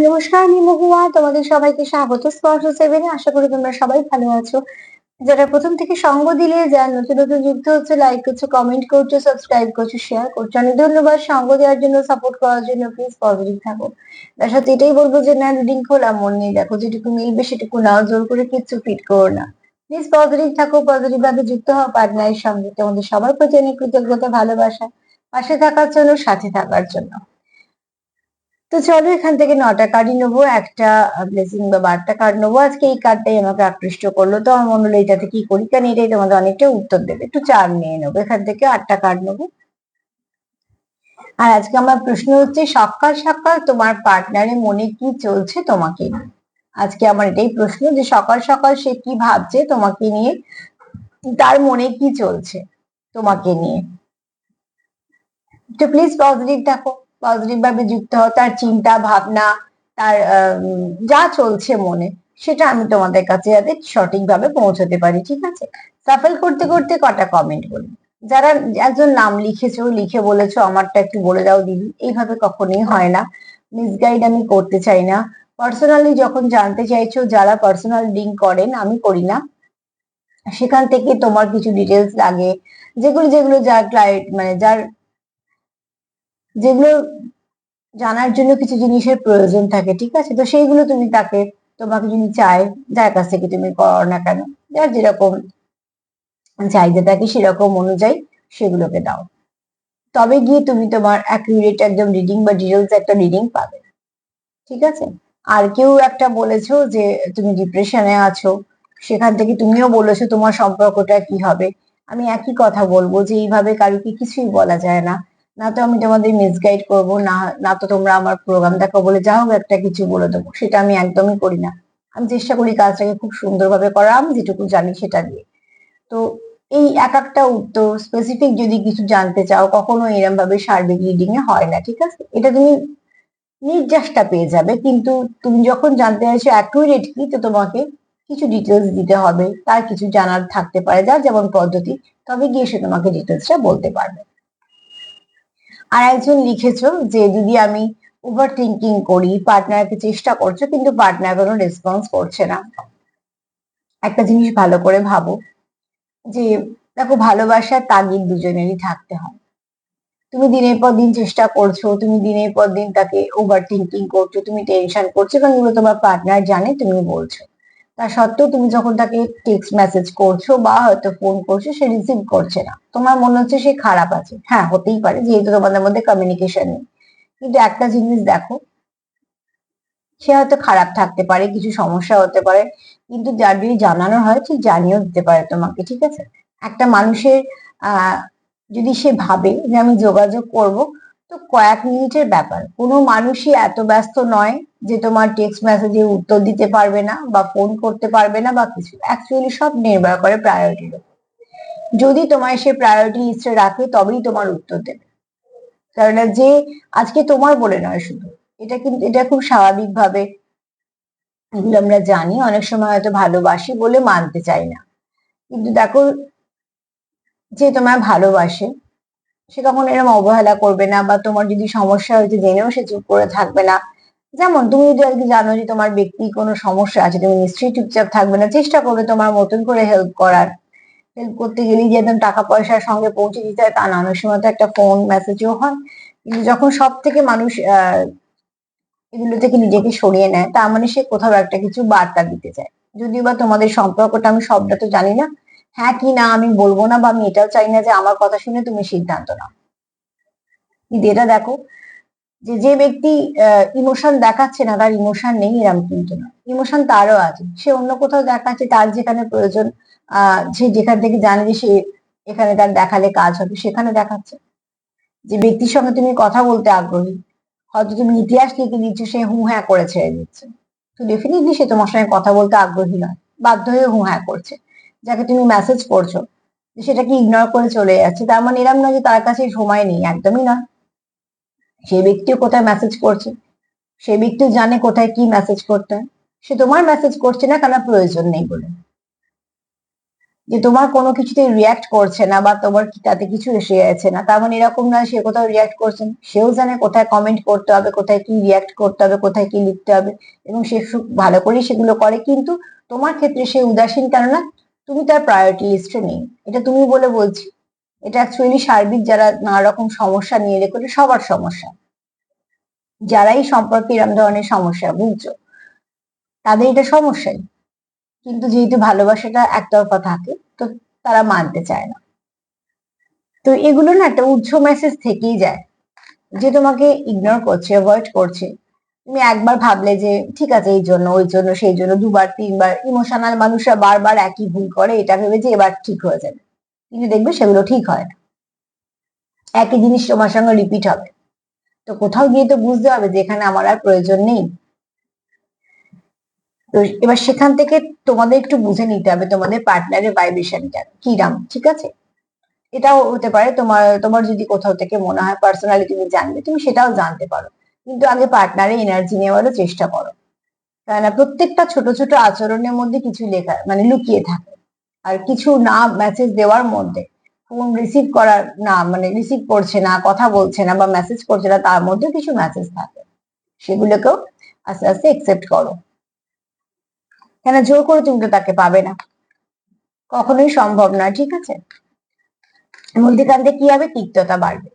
নমস্কার, আমি মহুয়া। তোমাদের সবাইকে স্বাগত স্পর্শ সেভেনে। আশা করি তোমরা সবাই ভালো আছো। যারা প্রথম থেকে সঙ্গ দিলে, যারা নতুন নতুন যুক্ত হচ্ছে, লাইক করছো, কমেন্ট করছো, সাবস্ক্রাইব করছো, শেয়ার করছো, অনেক ধন্যবাদ সঙ্গ দেওয়ার জন্য, সাপোর্ট করার জন্য। প্লিজ পজিটিভ থাকো। তার সাথে এটাই বলবো যে না, রিডিং খোলা মন নিয়ে দেখো, যেটুকু মিলবে সেটুকু নাও, জোর করে কিচ্ছু ফিট করো না। প্লিজ পজিটিভ থাকো, পজিটিভ ভাবে যুক্ত হও পার্টনারের সঙ্গে। তোমাদের সবার প্রতি অনেক কৃতজ্ঞতা, ভালোবাসা, পাশে থাকার জন্য, সাথে থাকার জন্য। তো চলো এখান থেকে 9টা কার্ডই নেবো, একটা ব্লেসিং বা বার্তা কার্ড নেবো। আজকে এই কার্ডটাই আমাকে আকৃষ্ট করলো, তো আমার মনে হলো এটাতে কি করি, কারণ এটাই তোমাদের অনেকটা উত্তর দেবে। একটু 4 নিয়ে নেবো, এখান থেকে 8টা কার্ড নেবো। আর আজকে আমার প্রশ্ন হচ্ছে, সকাল সকাল তোমার পার্টনারের মনে কি চলছে তোমাকে নিয়ে। আজকে আমার এটাই প্রশ্ন, যে সকাল সকাল সে কি ভাবছে তোমাকে নিয়ে, তার মনে কি চলছে তোমাকে নিয়ে। তো প্লিজ পজিটিভ থাকো, পজিটিভ ভাবে যুক্ত হও। তার চিন্তা ভাবনা, তার যা চলছে মনে, সেটা আমি তোমাদের কাছে যাতে সঠিকভাবে পৌঁছতে পারি। ঠিক আছে, সাফল করতে করতে কটা কমেন্ট করি। যারা একজন নাম লিখেছো, লিখে বলেছো আমারটা একটু বলে দাও দিদি, এইভাবে কখনোই হয় না। মিসগাইড আমি করতে চাই না। পার্সোনালি যখন জানতে চাইছো, যারা পার্সোনাল লিঙ্ক করেন, আমি করি না, সেখান থেকে তোমার কিছু ডিটেলস লাগে, যেগুলো যেগুলো যার ক্লায়েন্ট মানে যার যেগুলো জানার জন্য কিছু জিনিসের প্রয়োজন থাকে। ঠিক আছে, তো সেইগুলো তুমি তাকে, তোমাকে যদি চায়, যার কাছ থেকে তুমি করো না কেন, যার যেরকম চাহিদা থাকে সেরকম অনুযায়ী সেগুলোকে দাও। তবে গিয়ে তুমি তোমার অ্যাকুরেট একদম রিডিং বা ডিটেলস একটা রিডিং পাবে। ঠিক আছে। আর কেউ একটা বলেছো যে তুমি ডিপ্রেশনে আছো, সেখান থেকে তুমিও বলেছো তোমার সম্পর্কটা কি হবে। আমি একই কথা বলবো, যে এইভাবে কারুকে কিছুই বলা যায় না। না তো আমি তোমাদের মিসগাইড করব, না না তো তোমরা আমার প্রোগ্রাম দেখো বলে যা হোক একটা কিছু বলে দেবো, সেটা আমি একদমই করি না। আমি চেষ্টা করি কাজটাকে খুব সুন্দরভাবে করা, আমি যেটুকু জানি সেটা দিয়ে। তো এই এক একটা উত্তর স্পেসিফিক যদি কিছু জানতে চাও, কখনো এরকম ভাবে সার্বিক রিডিং এ হয় না। ঠিক আছে, এটা তুমি নির্যাসটা পেয়ে যাবে, কিন্তু তুমি যখন জানতে চাইছো অ্যাকুরেট কি, তো তোমাকে কিছু ডিটেলস দিতে হবে, তার কিছু জানার থাকতে পারে, যার যেমন পদ্ধতি, তবে গিয়ে সে তোমাকে ডিটেলসটা বলতে পারবে। আর একজন লিখেছো যে দিদি আমি ওভার থিঙ্কিং করি, পার্টনারকে চেষ্টা করছো কিন্তু পার্টনার কোনো রেসপন্স করছে না। একটা জিনিস ভালো করে ভাবো, যে দেখো, ভালোবাসার তাগিদ দুজনেরই থাকতে হয়। তুমি দিনের পর দিন চেষ্টা করছো, তুমি দিনের পর দিন তাকে ওভার থিঙ্কিং করছো, তুমি টেনশন করছো, কারণ এগুলো তোমার পার্টনার জানে, তুমি বলছো। তা সত্ত্বেও তুমি যখন তাকে টেক্সট মেসেজ করছো বা হয়তো ফোন করছো, সে রিসিভ করছে না, তোমার মনে হচ্ছে সে খারাপ আছে। হ্যাঁ, হতেই পারে, যেহেতু তোমাদের মধ্যে কমিউনিকেশন নেই। কিন্তু একটা জিনিস দেখো, সে হয়তো খারাপ থাকতে পারে, কিছু সমস্যা হতে পারে, কিন্তু যার যদি জানানো হয়, ঠিক জানিয়েও দিতে পারে তোমাকে। ঠিক আছে, একটা মানুষের আহ যদি সে ভাবে যে আমি যোগাযোগ করব, তো কয়েক মিনিটের ব্যাপার। কোনো মানুষই এত ব্যস্ত নয় যে তোমার টেক্সট মেসেজে উত্তর দিতে পারবে না বা ফোন করতে পারবে না বা কিছু। অ্যাকচুয়ালি সব নির্ভর করে প্রায়োরিটির উপর। যদি তোমায় সে প্রায়োরিটি লিস্টে রাখে, তবেই তোমার উত্তর দেবে। কারণ যে আজকে তোমার বলে নয় শুধু, এটা কিন্তু এটা খুব স্বাভাবিক ভাবে, এগুলো আমরা জানি, অনেক সময় হয়তো ভালোবাসি বলে মানতে চাই না। কিন্তু দেখো, যে তোমায় ভালোবাসে সে কখনো এরকম অবহেলা করবে না, বা তোমার যদি সমস্যা হয়েছে জেনেও সে চুপ করে থাকবে না। যেমন তুমি যদি আজকে জানো যে তোমার ব্যক্তি কোনো সমস্যা আছে, তুমি নিশ্চয়ই চুপচাপ থাকবে না, চেষ্টা করবে তোমার মতন করে হেল্প করার। হেল্প করতে গেলেই যে একদম টাকা পয়সার সঙ্গে পৌঁছে দিতে হয় তা না, অনেক সময় তো একটা ফোন মেসেজও হয়। কিন্তু যখন সব থেকে মানুষ এগুলো থেকে নিজেকে সরিয়ে নেয়, তার মানে সে কোথাও একটা কিছু বার্তা দিতে চায়। যদিও বা তোমাদের সম্পর্কটা আমি সবটা তো জানি না, হ্যাঁ কি না আমি বলবো না, বা আমি এটাও চাই না যে আমার কথা শুনে তুমি সিদ্ধান্ত নাও। কিন্তু এটা দেখো, যে যে ব্যক্তি ইমোশন দেখাচ্ছে না, তার ইমোশন নেই এরম কিন্তু না, ইমোশন তারও আছে। সে অন্য কোথাও দেখাচ্ছে, তার যেখানে প্রয়োজন, সে যেখান থেকে জানে যে সে এখানে তার দেখালে কাজ হবে, সেখানে দেখাচ্ছে। যে ব্যক্তির সঙ্গে তুমি কথা বলতে আগ্রহী, হয়তো তুমি ইতিহাস লিখে দিচ্ছ, সে হু হ্যাঁ করে ছেড়ে দিচ্ছে, তো ডেফিনেটলি সে তোমার সঙ্গে কথা বলতে আগ্রহী নয়, বাধ্য হয়ে হু হ্যাঁ করছে। যাকে তুমি মেসেজ করছো, সেটাকে ইগনোর করে চলে যাচ্ছে, তার মানে এরম নয় যে তার কাছে সময় নেই, একদমই না। সেই ব্যক্তিও কোথায় মেসেজ করছে, সেই ব্যক্তিও জানে কোথায় কি মেসেজ করতে হয়। সে তোমার মেসেজ করছে না, কেন প্রয়োজন নেই বলে। যে তোমার কোনো কিছুতে রিয়াক্ট করছে না বা তোমার তাতে কিছু এসে যাচ্ছে না, তার মানে এরকম নয় সে কোথাও রিয়াক্ট করছে না। সেও জানে কোথায় কমেন্ট করতে হবে, কোথায় কি রিয়াক্ট করতে হবে, কোথায় কি লিখতে হবে, এবং সে ভালো করেই সেগুলো করে। কিন্তু তোমার ক্ষেত্রে সে উদাসীন, কেননা তুমি তার প্রায়োরিটি লিস্টে নেই। এটা তুমি বলে বলছি, এটা অ্যাকচুয়ালি সার্বিক যারা নানা রকম সমস্যা নিয়ে রেখেছে, সবার সমস্যা, যারা এই সম্পর্কে এরকম ধরনের সমস্যা বুঝছো, তাদের এটা সমস্যাই। কিন্তু যেহেতু ভালোবাসাটা একতরফা থাকে, তো তারা মানতে চায় না। তো এগুলো না একটা উৎস মেসেজ থেকেই যায়, যে তোমাকে ইগনোর করছে, অ্যাভয়েড করছে। তুমি একবার ভাবলে যে ঠিক আছে, এই জন্য ওই জন্য সেই জন্য, দুবার তিনবার। ইমোশনাল মানুষরা বারবার একই ভুল করে, এটা ভেবে যে এবার ঠিক হয়ে যাবে, কিন্তু দেখবে সেগুলো ঠিক হয় না। একই জিনিস তোমার সঙ্গে রিপিট হবে। তো কোথাও গিয়ে তো বুঝতে হবে যে এখানে আমার আর প্রয়োজন নেই। তো এবার সেখান থেকে তোমাদের একটু বুঝে নিতে হবে তোমাদের পার্টনারের ভাইব্রেশনটা কিরাম, ঠিক আছে? এটাও হতে পারে তোমার তোমার যদি কোথাও থেকে মনে হয় পার্সোনালি তুমি জানবে, তুমি সেটাও জানতে পারো। কিন্তু আগে পার্টনারের এনার্জি নেওয়ারও চেষ্টা করো, তাই না? প্রত্যেকটা ছোট ছোট আচরণের মধ্যে কিছু লেখা মানে লুকিয়ে থাকে। আর কিছু না মেসেজ দেওয়ার মধ্যে, ফোন রিসিভ করার না মানে রিসিভ করছে না, কথা বলছে না বা মেসেজ করছে না, তার মধ্যে কিছু মেসেজ থাকে। সেগুলোকেও আস্তে আস্তে একসেপ্ট করো। কেন জোর করে তুমি তো তাকে পাবে না, কখনোই সম্ভব নয়, ঠিক আছে? মধ্যিখানে কি হবে, তিক্ততা বাড়বে,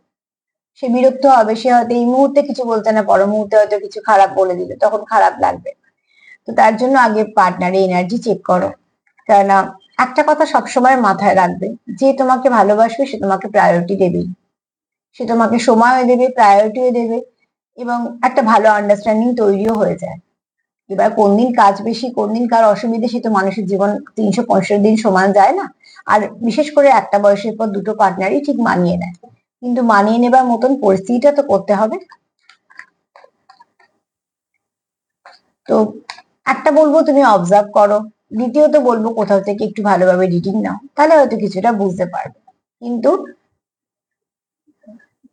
সে বিরক্ত হবে, সে হয়তো এই মুহূর্তে কিছু বলছে না, পর মুহূর্তে হয়তো কিছু খারাপ বলে দিল, তখন খারাপ লাগবে। তো তার জন্য আগে পার্টনারের এনার্জি চেক করো। কেননা একটা কথা সবসময় মাথায় রাখবে, যে তোমাকে ভালোবাসবে সে তোমাকে প্রায়োরিটি দেবেই, সে তোমাকে সময়ও দেবে, প্রায়োরিটিও দেবে, এবং একটা ভালো আন্ডারস্ট্যান্ডিং তৈরিও হয়ে যায়। এবার কোন দিন কাজ বেশি, কোন দিন কার অসুবিধে, সে তো মানুষের জীবন 365 দিন সমান যায় না। আর বিশেষ করে একটা বয়সের পর দুটো পার্টনারই ঠিক মানিয়ে নেয়, কিন্তু মানিয়ে নেবার মতন পরিস্থিতিটা তো করতে হবে। তো একটা বলবো তুমি অবজার্ভ করো, দ্বিতীয়ত বলবো কোথাও থেকে একটু ভালোভাবে রিডিং নাও, তাহলে হয়তো কিছুটা বুঝতে পারবে। কিন্তু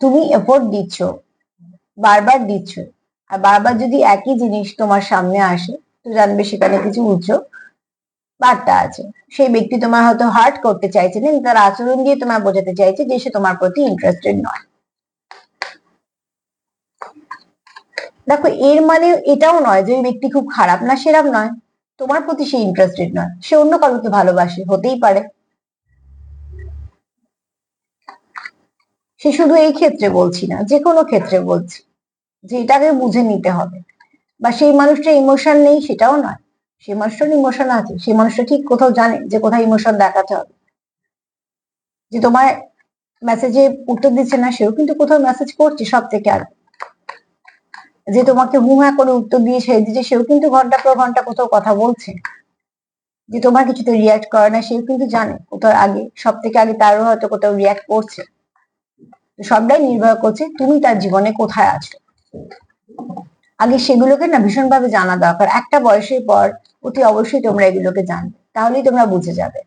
তুমি এফোর্ট দিচ্ছ, বারবার দিচ্ছ, আর বারবার যদি একই জিনিস তোমার সামনে আসে, তো জানবে সেখানে কিছু উচ্চ বার্তা আছে। সেই ব্যক্তি তোমার হয়তো হার্ট করতে চাইছে না, তার আচরণ দিয়ে তোমার বোঝাতে চাইছে যে সে তোমার প্রতি ইন্টারেস্টেড নয়। দেখো, এর মানে এটাও নয় যে ওই ব্যক্তি খুব খারাপ, না সেরকম নয়, তোমার প্রতি সে ইন্টারেস্টেড নয়, সে অন্য কাউকে ভালোবাসে, হতেই পারে। সে শুধু এই ক্ষেত্রে বলছি না, যে কোনো ক্ষেত্রে বলছি, যে এটাকে বুঝে নিতে হবে। বা সেই মানুষটার ইমোশন নেই সেটাও নয়, সেই মানুষটার ইমোশন আছে, সেই মানুষটা ঠিক কোথাও জানে যে কোথায় ইমোশন দেখাতে হবে। যে তোমার মেসেজে উত্তর দিচ্ছে না, সেও কিন্তু কোথাও মেসেজ করছে সব থেকে আগে। যে তোমাকে হু হ্যাঁ করে উত্তর দিয়ে ছেড়ে দিচ্ছে, সেও কিন্তু ঘন্টা পর ঘন্টা কোথাও কথা বলছে। যে তোমার কিছুতে রিয়াক্ট করে না, সেও কিন্তু জানে কোথাও আগে, সব থেকে আগে তারও হয়তো কোথাও রিয়াক্ট করছে। সবটাই নির্ভর করছে তুমি তার জীবনে কোথায় আছো। আগে সেগুলোকে না ভীষণভাবে জানা দরকার। একটা বয়সের পর অতি অবশ্যই তোমরা এগুলোকে জানবে, তাহলেই তোমরা বুঝে যাবে।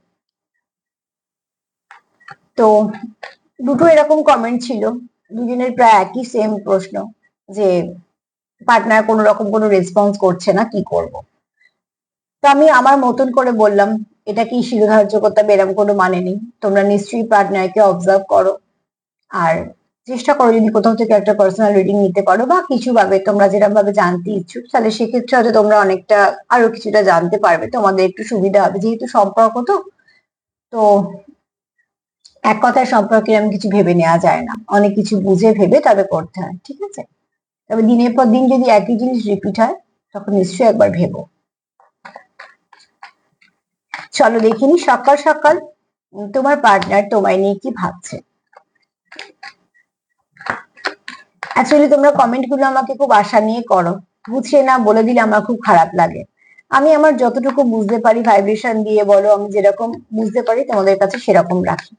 তো দুটো এরকম কমেন্ট ছিল, দুজনের প্রায় একই সেম প্রশ্ন, যে পার্টনার কোনো রকম কোনো রেসপন্স করছে না, কি করব। তো আমি আমার মতন করে বললাম, এটা কি শিরোধার্য করতে হবে এরকম কোনো মানে নেই। তোমরা নিশ্চয়ই পার্টনারকে অবজার্ভ করো, আর চেষ্টা করো যদি কোথাও থেকে একটা পার্সোনাল রিডিং নিতে পারো, বা কিছু ভাবে তোমরা যেরকম ভাবে জানতে ইচ্ছুক, তাহলে সেক্ষেত্রে হয়তো তোমরা অনেকটা আরো কিছুটা জানতে পারবে, তোমাদের একটু সুবিধা হবে, যেহেতু সম্পর্ক। তো তো এক কথায় সম্পর্কে আমি কিছু ভেবে নেওয়া যায় না, অনেক কিছু বুঝে ভেবে তবে করতে হয়, ঠিক আছে? তবে দিনের পর দিন যদি একই জিনিস রিপিট হয়, তখন নিশ্চয়ই একবার ভেবো। চলো দেখিনি সকাল সকাল তোমার পার্টনার তোমায় নিয়ে কি ভাবছে। অ্যাকচুয়ালি তোমরা কমেন্ট গুলো আমাকে খুব আশা নিয়ে করো, বুঝিয়ে না বলে দিলে আমার খুব খারাপ লাগে। আমি আমার যতটুকু বুঝতে পারি ভাইব্রেশন দিয়ে বলো, আমি যেরকম বুঝতে পারি তোমাদের কাছে সেরকম রাখি।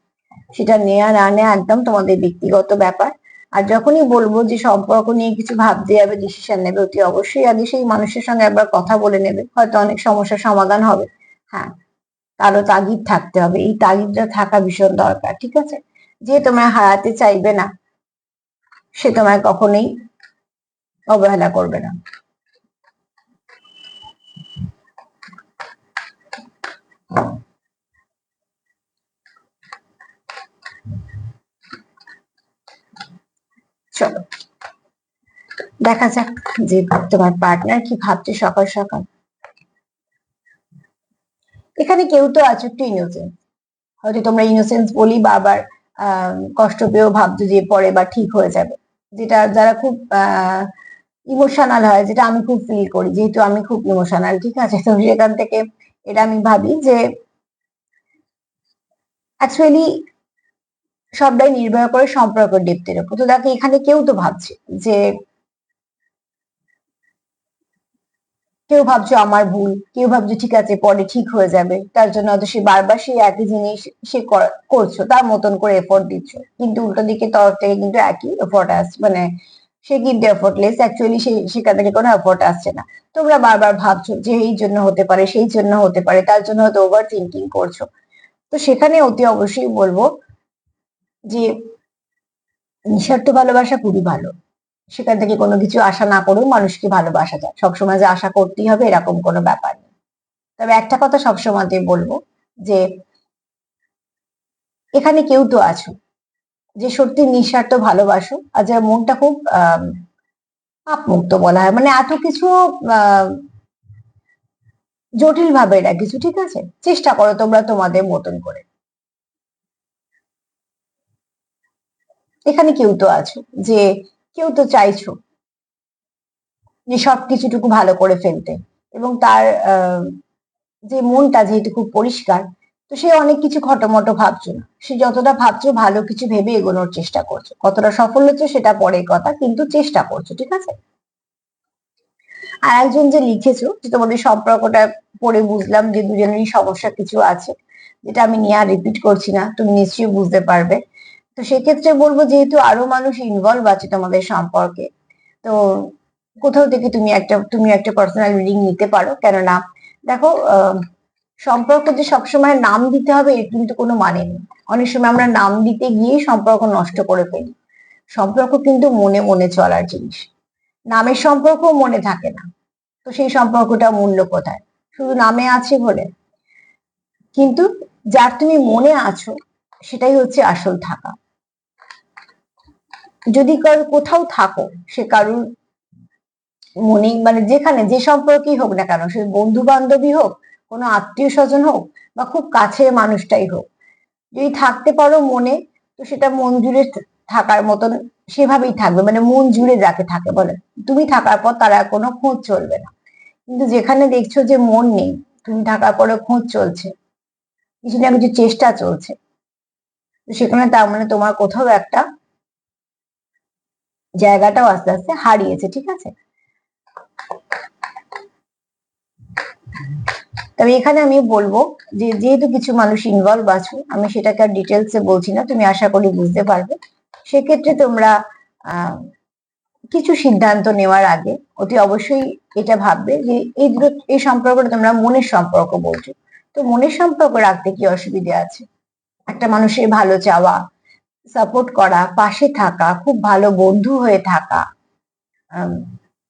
সেটা নেয়া না নেয়া একদম তোমাদের ব্যক্তিগত ব্যাপার। আর যখনই বলবো যে সম্পর্ক নিয়ে কিছু ভাবতে যাবে, ডিসিশন নেবে, অতি অবশ্যই আগে সেই মানুষের সঙ্গে একবার কথা বলে নেবে, হয়তো অনেক সমস্যার সমাধান হবে। হ্যাঁ, তারও তাগিদ থাকতে হবে, এই তাগিদটা থাকা ভীষণ দরকার, ঠিক আছে? যে তোমায় হারাতে চাইবে না, সে তোমায় কখনোই অবহেলা করবে না। দেখা যাক যে তোমার পার্টনার কি ভাবছে সকাল সকাল। এখানে কেউ তো আছো একটু ইনোসেন্স, হয়তো তোমরা ইনোসেন্স বলি বারবার কষ্ট পেয়েও ভাবছো যে পরে বা ঠিক হয়ে যাবে, যেটা যারা খুব ইমোশনাল হয়, যেটা আমি খুব ফিল করি, যেহেতু আমি খুব ইমোশনাল, ঠিক আছে, তো সেখান থেকে এটা আমি ভাবি যে অ্যাকচুয়ালি সবটাই নির্ভর করে সম্পর্কের ডেপথের উপর। তো দেখো এখানে কেউ তো ভাবছে যে, কেউ ভাবছো আমার ভুল, কেউ ভাবছো ঠিক আছে পরে ঠিক হয়ে যাবে, তার জন্য হয়তো সে বারবার সেই একই জিনিস সে করছো, তার মতন করে এফোর্ট দিচ্ছ, কিন্তু উল্টো দিকে তরফ থেকে কিন্তু একই এফোর্ট আসছে, মানে সে কিন্তু এফোর্টলেস, অ্যাকচুয়ালি সেখান থেকে কোনো এফোর্ট আসছে না। তোমরা বারবার ভাবছো যে এই জন্য হতে পারে, সেই জন্য হতে পারে, তার জন্য হয়তো ওভার থিঙ্কিং করছো। তো সেখানে অতি অবশ্যই বলবো যে নিঃস্বার্থ ভালোবাসা খুবই ভালো, সেখান থেকে কোনো কিছু আশা না করেও মানুষকে ভালোবাসা যায়, সবসময় যে আশা করতেই হবে এরকম কোনো ব্যাপার নেই। তবে একটা কথা সবসময় বলবো যে এখানে কেউ তো আছো যে সত্যি নিঃস্বার্থ ভালোবাসো, আর যার মনটা খুব আপমুক্ত বলা হয়, মানে এত কিছু আহ জটিল ভাবে না কিছু, ঠিক আছে, চেষ্টা করো তোমরা তোমাদের মতন করে। এখানে কেউ তো আছো যে কেউ তো চাইছো যে সবকিছুটুকু ভালো করে ফেলতে, এবং তার যে মনটা যেহেতু খুব পরিষ্কার, তো সে অনেক কিছু খটোমটো ভাবছো না, সে যতটা ভাবছো ভালো কিছু ভেবে এগোনোর চেষ্টা করছো, কতটা সফল হচ্ছে সেটা পরের কথা, কিন্তু চেষ্টা করছো, ঠিক আছে। আর একজন যে লিখেছো যে তোমাদের সম্পর্কটা পড়ে বুঝলাম যে দুজনেরই সমস্যা কিছু আছে, যেটা আমি নিয়ে আর রিপিট করছি না, তুমি নিশ্চয়ই বুঝতে পারবে। তো সেক্ষেত্রে বলবো যেহেতু আরো মানুষ ইনভলভ আছে তোমাদের সম্পর্কে, তো কোথাও থেকে তুমি একটা পার্সোনাল রিডিং নিতে পারো, কেননা দেখো সম্পর্ক যে সবসময় নাম দিতে হবে এর কিন্তু কোনো মানে নেই। অনেক সময় আমরা নাম দিতে গিয়ে সম্পর্ক নষ্ট করে ফেলি। সম্পর্ক কিন্তু মনে মনে চলার জিনিস, নামের সম্পর্ক মনে থাকে না। তো সেই সম্পর্কটা মূল্য কোথায়, শুধু নামে আছে বলে। কিন্তু যার তুমি মনে আছো সেটাই হচ্ছে আসল থাকা। যদি কারো কোথাও থাকো, সে কারুর মনে, মানে যেখানে যে সম্পর্কই হোক না কেন, সে বন্ধু বান্ধবী হোক, কোনো আত্মীয় স্বজন হোক, বা খুব কাছের মানুষটাই হোক, যদি থাকতে পারো মনে, তো সেটা মন জুড়ে থাকার মতন সেভাবেই থাকবে, মানে মন জুড়ে যাকে থাকে বলে, তুমি থাকার পর তারা কোনো খোঁজ চলবে না। কিন্তু যেখানে দেখছো যে মন নেই, তুমি থাকার পরে খোঁজ চলছে, কিছু না কিছু চেষ্টা চলছে, তো সেখানে তার মানে তোমার কোথাও একটা জায়গাটাও আস্তে আস্তে হারিয়েছে, ঠিক আছে। তবে এখানে আমি বলবো যে যেহেতু কিছু মানুষ ইনভলভ আছো, আমি সেটাকে আর ডিটেলসে বলছি না, তুমি আশা করি বুঝতে পারবে। সেক্ষেত্রে তোমরা আহ কিছু সিদ্ধান্ত নেওয়ার আগে অতি অবশ্যই এটা ভাববে যে এই সম্পর্কটা তোমরা মনের সম্পর্ক বলছো, তো মনের সম্পর্ক রাখতে কি অসুবিধা আছে? একটা মানুষের ভালো চাওয়া, সাপোর্ট করা, পাশে থাকা, খুব ভালো বন্ধু হয়ে থাকা, আম,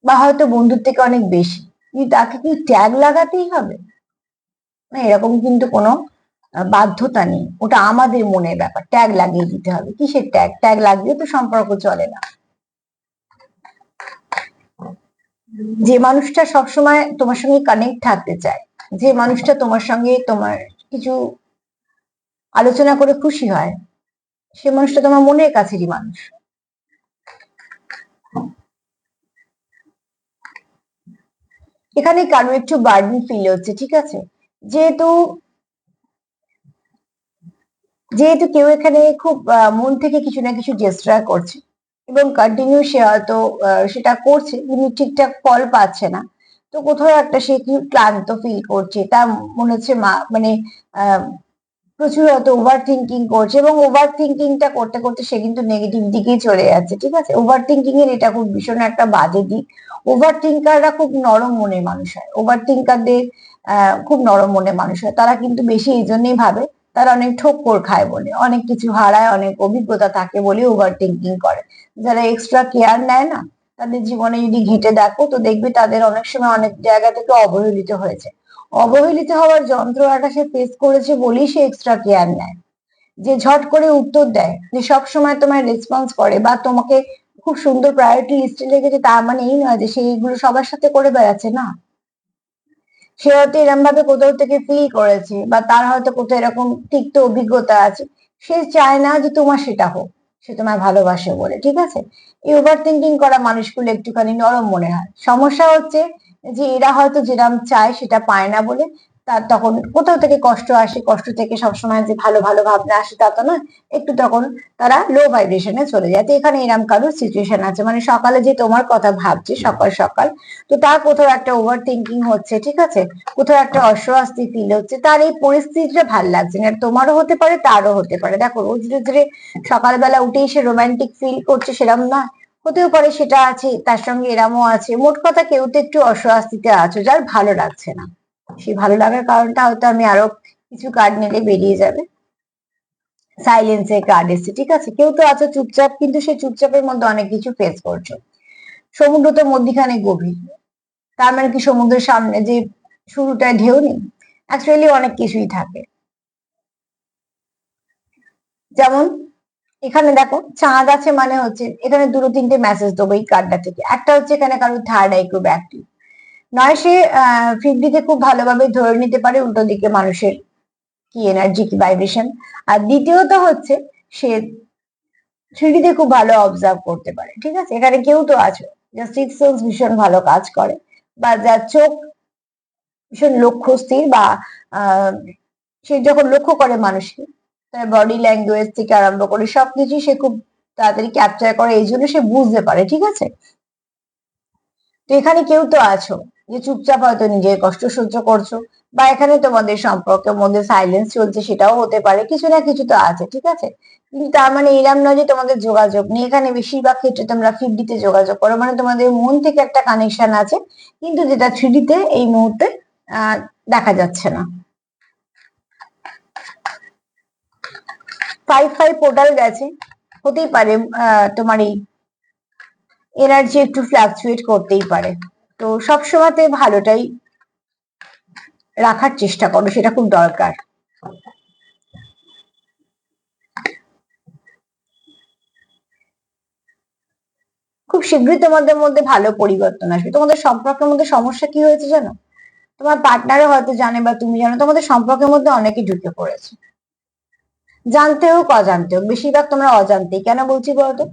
বা হয়তো বন্ধুর থেকে অনেক বেশি, কিন্তু তাকে কি ট্যাগ লাগাতেই হবে? না, এরকম কিন্তু কোনো বাধ্যতা নেই, ওটা আমাদের মনের ব্যাপার, ট্যাগ লাগিয়ে দিতে হবে, কিসের ট্যাগ? ট্যাগ লাগিয়ে তো সম্পর্ক চলে না। যে মানুষটা সবসময় তোমার সঙ্গে কানেক্ট থাকতে চায়, যে মানুষটা তোমার সঙ্গে তোমার কিছু আলোচনা করে খুশি হয়, সে মানুষটা তোমার মনের কাছেরই মানুষ। এখানে কারো একটু বার্ডেন ফিল হচ্ছে, ঠিক আছে, যেহেতু যেহেতু কেউ এখানে খুব মন থেকে কিছু না কিছু চেষ্টা করছে, এবং কন্টিনিউ সে হয়তো সেটা করছে কিন্তু ঠিকঠাক ফল পাচ্ছে না, তো কোথাও একটা সে কি ক্লান্ত ফিল করছে, তার মনে হচ্ছে মানে আহ প্রচুর হয়তো ওভার থিঙ্কিং করছে, এবং ওভার থিঙ্কিংটা করতে করতে সে কিন্তু নেগেটিভ দিকেই চলে যাচ্ছে, ঠিক আছে। ওভার থিঙ্কিং এর এটা খুব ভীষণ একটা বাজে দিক। ওভার থিঙ্কাররা খুব নরম মনের মানুষ হয়, ওভার থিঙ্কারদের খুব নরম মনের মানুষ হয়, তারা কিন্তু বেশি এই জন্যই ভাবে, তারা অনেক ঠোক্কর খায় বলে, অনেক কিছু হারায়, অনেক অভিজ্ঞতা থাকে বলে ওভার থিঙ্কিং করে। যারা এক্সট্রা কেয়ার নেয় না, তাদের জীবনে যদি ঘেঁটে দেখো তো দেখবে তাদের অনেক সময় অনেক জায়গা থেকে অবহেলিত হয়েছে। অবহেলিত হওয়ার যন্ত্রণাটা সে ফেস করেছে বলেই সে এক্সট্রা কেয়ার নেয়, যে ঝট করে উত্তর দেয়, যে সব সময় তোমায় রেসপন্স করে, বা তোমাকে খুব সুন্দর প্রায়োরিটি লিস্টে রেখেছে, তার মানে এই নয় যে সেইগুলো সবার সাথে করে বেড়াচ্ছে না। সে হয়তো এরম ভাবে কোথাও থেকে ফিল করেছে, বা তার হয়তো কোথাও এরকম তিক্ত অভিজ্ঞতা আছে, সে চায় না যে তোমার সেটা হোক, সে তোমায় ভালোবাসে বলে, ঠিক আছে। এই ওভার থিঙ্কিং করা মানুষগুলো একটুখানি নরম মনে হয়। সমস্যা হচ্ছে যে এরা হয়তো যেরাম চায় সেটা পায় না বলে তার তখন কোথাও থেকে কষ্ট আসে, কষ্ট থেকে সবসময় যে ভালো ভালো ভাবনা আসে তা তো নয়, একটু তখন তারা লো ভাইব্রেশনে চলে যায়। তো এখানে এরম কারোর সিচুয়েশন আছে, মানে সকালে যে তোমার কথা ভাবছে সকাল সকাল, তো তার কোথাও একটা ওভার থিঙ্কিং হচ্ছে, ঠিক আছে, কোথাও একটা অস্বস্তি ফিল হচ্ছে, তার এই পরিস্থিতিটা ভাল লাগছে না। তোমারও হতে পারে, তারও হতে পারে। দেখো, রোজ রোজ সকালবেলা উঠেই সে রোমান্টিক ফিল করছে সেরকম না, হতেও পারে সেটা আছে, তার সঙ্গে এরামও আছে। মোট কথা কেউ তো একটু অস্বস্তিতে আছো, যার ভালো লাগছে না। সেই ভালো লাগার কারণটা হয়তো আমি আরো কিছু কার্ড নিলে বেরিয়ে যাবে। সাইলেন্সের কার্ড এসছে, ঠিক আছে। কেউ তো আছো চুপচাপ, কিন্তু সেই চুপচাপের মধ্যে অনেক কিছু ফেস করছো। সমুদ্র তো মধ্যিখানে গভীর, তার মানে কি সমুদ্রের সামনে যে শুরুটায় ঢেউ নেই? অ্যাকচুয়ালি অনেক কিছুই থাকে। যেমন এখানে দেখো চাঁদ আছে, মানে হচ্ছে এখানে দুটো তিনটে মেসেজ দেবো এই কার্ডটা থেকে। একটা হচ্ছে এখানে কারোর থার্ড আই খুব অ্যাক্টিভ, নয় সে ফিফটিতে খুব ভালোভাবে ধরে নিতে পারে উল্টো দিকে মানুষের কি এনার্জি, কি ভাইব্রেশন। আর দ্বিতীয়ত হচ্ছে সে থ্রিডিতে খুব ভালো অবজার্ভ করতে পারে, ঠিক আছে। এখানে কেউ তো আছে যার সিক্স সেন্স ভীষণ ভালো কাজ করে, বা যার চোখ ভীষণ লক্ষ্যস্থির, বা সে যখন লক্ষ্য করে মানুষকে, তার বডি ল্যাঙ্গুয়েজ থেকে আরম্ভ করে সবকিছু সে খুব তাড়াতাড়ি ক্যাপচার করে, এই জন্য সে বুঝতে পারে, ঠিক আছে। তো এখানে কেউ তো আছো যে চুপচাপ হয়তো নিজের কষ্ট সহ্য করছো, বা এখানে তোমাদের সম্পর্কের মধ্যে সাইলেন্স চলছে, সেটাও হতে পারে। কিছু না কিছু তো আছে, ঠিক আছে। কিন্তু তার মানে এরম নয় যে তোমাদের যোগাযোগ নেই। এখানে বেশিরভাগ ক্ষেত্রে তোমরা ফিফটিতে যোগাযোগ করো, মানে তোমাদের মন থেকে একটা কানেকশন আছে, কিন্তু যেটা থ্রিডিতে এই মুহূর্তে আহ দেখা যাচ্ছে না। 5-5 পোর্টাল গেছে, হতেই পারে তোমার এই এনার্জি একটু ফ্লাকচুয়েট করতেই পারে। তো সবসময়তে ভালোটাই রাখার চেষ্টা করো, সেটা খুব দরকার। খুব শীঘ্রই তোমাদের মধ্যে ভালো পরিবর্তন আসবে। তোমাদের সম্পর্কের মধ্যে সমস্যা কি হয়েছে জানো? তোমার পার্টনারও হয়তো জানে, বা তুমি জানো, তোমাদের সম্পর্কের মধ্যে অনেকে ঢুকে পড়েছে, জানতে হোক অজান্তে হোক। বেশিরভাগ তোমরা অজান্তেই। কেন বলছি বলতো?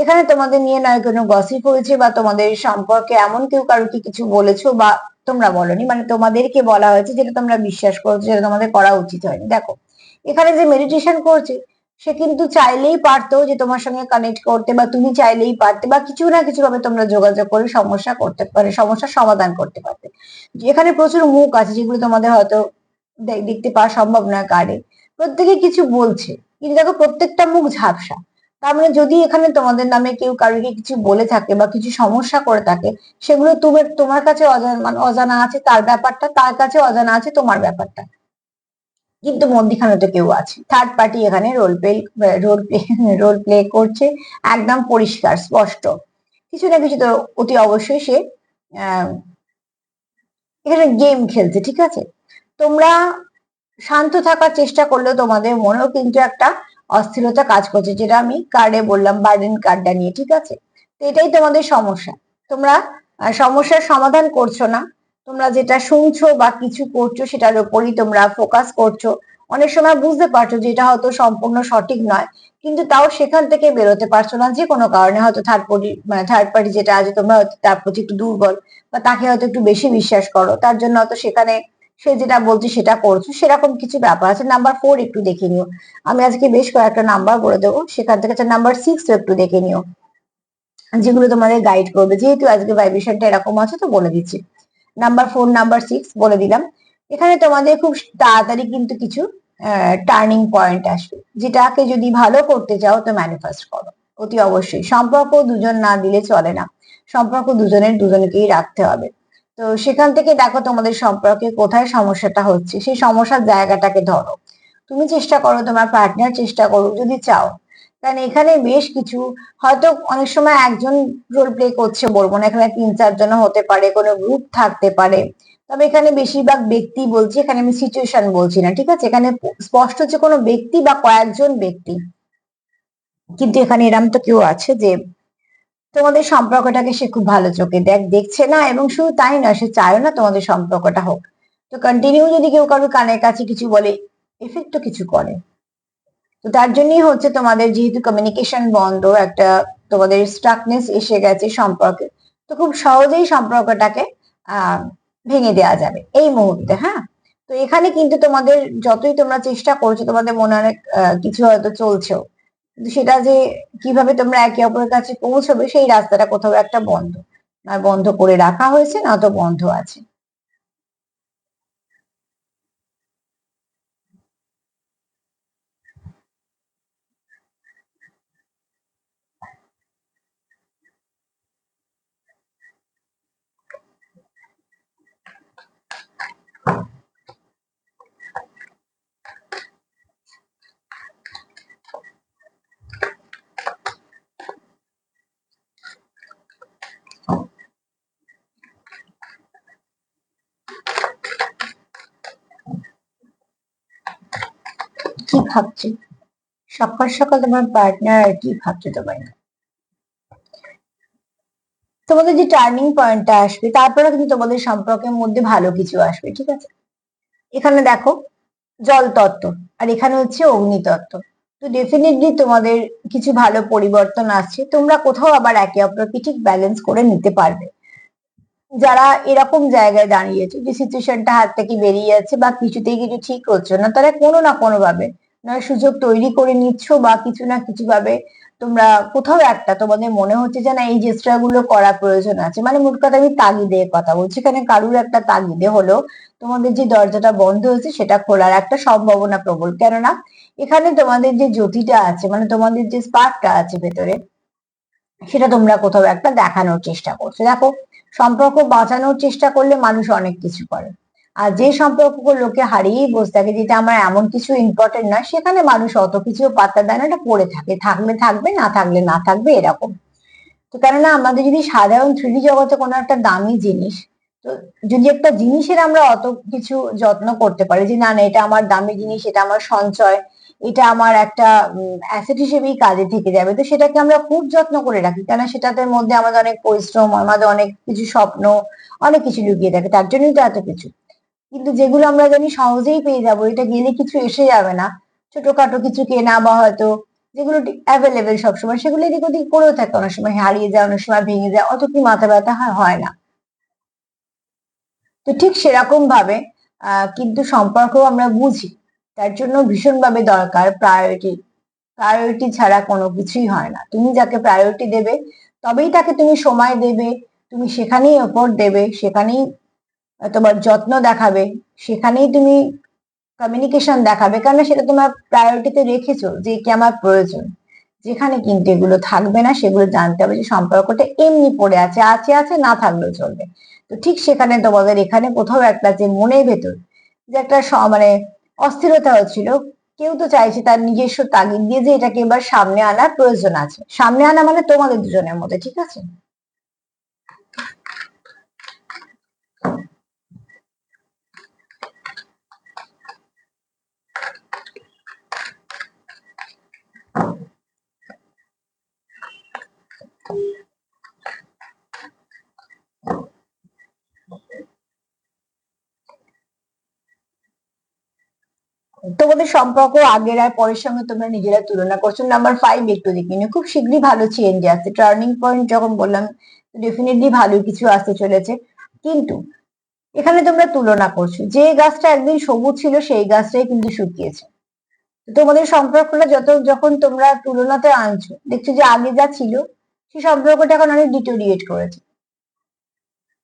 এখানে তোমাদের নিয়ে নয় কোনো গসিপ হয়েছে, বা তোমাদের সম্পর্কে এমন কেউ কারোকে কিছু বলেছো, বা তোমরা বলনি, মানে তোমাদেরকে বলা হয়েছে যেটা তোমরা বিশ্বাস করছো, যেটা তোমাদের করা উচিত হয়নি। দেখো, এখানে যে মেডিটেশন করছে সে কিন্তু চাইলেই পারতো যে তোমার সঙ্গে কানেক্ট করতে, বা তুমি চাইলেই পারতে, বা কিছু না কিছু ভাবে তোমরা যোগাযোগ করে সমস্যা করতে পারে, সমস্যার সমাধান করতে পারতে। এখানে প্রচুর মুখ আছে যেগুলো তোমাদের হয়তো দেখতে পাওয়া সম্ভব নয় কার্ডে। প্রত্যেকে কিছু বলছে, কিন্তু দেখো প্রত্যেকটা মুখ ঝাপসা। তার মানে যদি এখানে তোমাদের নামে কেউ কারোকে কিছু বলে থাকে বা কিছু সমস্যা করে থাকে, সেগুলো তোমার কাছে অজানা, মানে অজানা আছে তার ব্যাপারটা, তার কাছে অজানা আছে তোমার ব্যাপারটা। কিন্তু মধ্যিখানে তো কেউ আছে, থার্ড পার্টি এখানে রোল প্লে রোল প্লে করছে। একদম পরিষ্কার স্পষ্ট কিছু না কিছু তো অতি অবশ্যই সে আহ এখানে গেম খেলছে, ঠিক আছে। তোমরা শান্ত থাকার চেষ্টা করলেও তোমাদের মনেও কিন্তু একটা অস্থিরতা কাজ করছে, যেটা আমি কার্ডে বললাম, বার্ডেন কার্ডটা নিয়ে, ঠিক আছে। তো এটাই তোমাদের সমস্যা। তোমরা সমস্যার সমাধান করছো না, তোমরা যেটা শুনছো বা কিছু করছো সেটার উপরই তোমরা ফোকাস করছো। অনেক সময় বুঝতে পারছো যে এটা হয়তো সম্পূর্ণ সঠিক নয়, কিন্তু তাও সেখান থেকে বেরোতে পারছো না, যে কোনো কারণে। হয়তো থার্ড পার্টি যেটা আছে, তোমরা হয়তো তার প্রতি একটু দুর্বল, বা তাকে হয়তো একটু বেশি বিশ্বাস করো, তার জন্য হয়তো সেখানে সে যেটা বলছে সেটা করছো, সেরকম কিছু ব্যাপার আছে। নাম্বার 4 একটু দেখে নিও। আমি আজকে বেশ কয়েকটা নাম্বার বলে দেবো, সেখান থেকে নাম্বার 6 একটু দেখে নিও, যেগুলো তোমাদের গাইড করবে। যেহেতু আজকে ভাইব্রেশনটা এরকম আছে, তো বলে দিচ্ছি। নাম্বার 4, নাম্বার 6 বলে দিলাম। এখানে তোমাদের খুব তাড়াতাড়ি কিন্তু কিছু টার্নিং পয়েন্ট আসবে, যেটাকে যদি ভালো করতে চাও তো ম্যানিফেস্ট করো অতি অবশ্যই। সম্পর্ক দুজন না দিলে চলে না, সম্পর্ক দুজনকেই রাখতে হবে। তো সেখান থেকে দেখো তোমাদের সম্পর্কে কোথায় সমস্যাটা হচ্ছে, সেই সমস্যার জায়গাটাকে ধরো। তুমি চেষ্টা করো, তোমার পার্টনার চেষ্টা করো যদি চাও। কারণ এখানে বেশ কিছু, হয়তো অনেক সময় একজন রোল প্লে করছে বলবো না, এখানে 3-4 জন হতে পারে, কোনো গ্রুপ থাকতে পারে। তবে এখানে বেশিরভাগ ব্যক্তি বলছি, এখানে আমি সিচুয়েশন বলছি না, ঠিক আছে। এখানে স্পষ্ট হচ্ছে কোনো ব্যক্তি বা কয়েকজন ব্যক্তি। কিন্তু এখানে এরম তো কেউ আছে যে তোমাদের সম্পর্কটাকে সে খুব ভালো চোখে দেখছে না, এবং শুধু তাই না, সে চায়ও না তোমাদের সম্পর্কটা হোক। তো কন্টিনিউ যদি কেউ কারোর কানের কাছে কিছু বলে, এফেক্টও কিছু করে। তো তার জন্যই হচ্ছে তোমাদের যেহেতু কমিউনিকেশন বন্ধ, একটা তোমাদের স্টাকনেস এসে গেছে সম্পর্কে, তো খুব সহজেই সম্পর্কটাকে আহ ভেঙে দেওয়া যাবে এই মুহূর্তে। হ্যাঁ, তো এখানে কিন্তু তোমাদের যতই তোমরা চেষ্টা করছো, তোমাদের মনে অনেক কিছু হয়তো চলছেও, কিন্তু সেটা যে কিভাবে তোমরা একে অপরের কাছে পৌঁছবে সেই রাস্তাটা কোথাও একটা বন্ধ, না বন্ধ করে রাখা হয়েছে, না তো বন্ধ আছে। কি ভাবছি সকাল সকাল তোমার পার্টনার আর কি ভাবছে তোমার, তোমাদের যে টার্নিং পয়েন্টটা আসবে তারপরে কিন্তু তোমাদের সম্পর্কের মধ্যে ভালো কিছু আসবে, ঠিক আছে? এখানে দেখো জল তত্ত্ব, আর এখানে হচ্ছে অগ্নি তত্ত্ব। তো ডেফিনেটলি তোমাদের কিছু ভালো পরিবর্তন আসছে, তোমরা কোথাও আবার একে অপরকে ঠিক ব্যালেন্স করে নিতে পারবে। যারা এরকম জায়গায় দাঁড়িয়েছে যে সিচুয়েশনটা হাত থেকে বেরিয়ে যাচ্ছে বা কিছুতেই কিছু ঠিক হচ্ছে না, তারা কোনো না কোনো ভাবে নয় সুযোগ তৈরি করে নিচ্ছ, বা কিছু না কিছু ভাবে তোমরা কোথাও একটা তোমাদের মনে হচ্ছে যে না এই চেষ্টা গুলো করা প্রয়োজন আছে। মানে মোট কথা আমি তাগিদে কথা বলছি, এখানে কারুর একটা তাগিদে হলো তোমাদের যে দরজাটা বন্ধ হয়েছে সেটা খোলার একটা সম্ভাবনা প্রবল। কেননা এখানে তোমাদের যে জ্যোতিটা আছে, মানে তোমাদের যে স্পার্কটা আছে ভেতরে, সেটা তোমরা কোথাও একটা দেখানোর চেষ্টা করছো। দেখো, সম্পর্ক বাঁচানোর চেষ্টা করলে মানুষ অনেক কিছু করে, আর যে সম্পর্ক লোকে হারিয়েই বসে থাকে যেটা আমার এমন কিছু ইম্পর্টেন্ট নয়, সেখানে মানুষ অত কিছু পাত্তা দেয় না, এটা পড়ে থাকে, থাকলে থাকবে, না থাকলে না থাকবে, এরকম। তো কেননা আমাদের যদি সাধারণ থ্রিডি জগতে কোনো একটা দামি জিনিস, তো যদি একটা জিনিসের আমরা অত কিছু যত্ন করতে পারি যে না না এটা আমার দামি জিনিস, এটা আমার সঞ্চয়, এটা আমার একটা অ্যাসেট হিসেবেই কাজে থেকে যাবে, তো সেটাকে আমরা খুব যত্ন করে রাখি, কেন সেটাতে মধ্যে আমাদের অনেক পরিশ্রম, আমাদের অনেক কিছু স্বপ্ন, অনেক কিছু লুকিয়ে থাকে, তার জন্যই তো এত কিছু। কিন্তু যেগুলো আমরা জানি সহজেই পেয়ে যাবো, এটা গেলে কিছু এসে যাবে না, ছোটখাটো কিছু কেনা বা হয়তো যেগুলো অ্যাভেলেবেল সবসময়, সেগুলো এদিক ওদিক পড়েও থাকে, অনেক সময় হারিয়ে যায়, অনেক সময় ভেঙে যায়, অত কি মাথা ব্যথা হয়? হয় না। তো ঠিক সেরকম ভাবে কিন্তু সম্পর্ক আমরা বুঝি, তার জন্য ভীষণভাবে দরকার প্রায়োরিটি। প্রায়োরিটি ছাড়া কোনো কিছুই হয় না। তুমি যাকে প্রায়োরিটি দেবে, তবেই তাকে তুমি সময় দেবে, তুমি সেখানেই এফোর্ট দেবে, সেখানেই তোমার যত্ন দেখাবে, সেখানেই তুমি কমিউনিকেশন দেখাবে, কারণ সেটা তোমার প্রায়োরিটিতে রেখেছো যে কি আমার প্রয়োজন। যেখানে কিন্তু এগুলো থাকবে না, সেগুলো জানতে হবে যে সম্পর্কটা এমনি পড়ে আছে, আছে আছে, না থাকলেও চলবে। তো ঠিক সেখানে তোমাদের এখানে কোথাও একটা যে মনের ভেতর যে একটা মানে অস্থিরতা হচ্ছিল, কেউ তো চাইছে তার নিজস্ব তাগিদ দিয়ে যে এটাকে এবার সামনে আনার প্রয়োজন আছে, সামনে আনা মানে তোমাদের দুজনের মধ্যে, ঠিক আছে? তোমাদের সম্পর্ক আগের আর পরের সঙ্গে তোমরা নিজেরা তুলনা করছো। নাম্বার 5 একটু দেখে নিও, খুব শীঘ্রই ভালো চেঞ্জ আসছে, টার্নিং পয়েন্ট যখন বললাম, ডেফিনেটলি ভালো কিছু আসতে চলেছে। কিন্তু এখানে তোমরা তুলনা করছো, যে গাছটা একদিন সবুজ ছিল সেই গাছটাই কিন্তু শুকিয়েছে। তো তোমাদের সম্পর্কটা যখন তোমরা তুলনাতে আনছো, দেখছো যে আগে যা ছিল সেই সম্পর্কটা এখন অনেক ডিটোরিয়েট করেছে।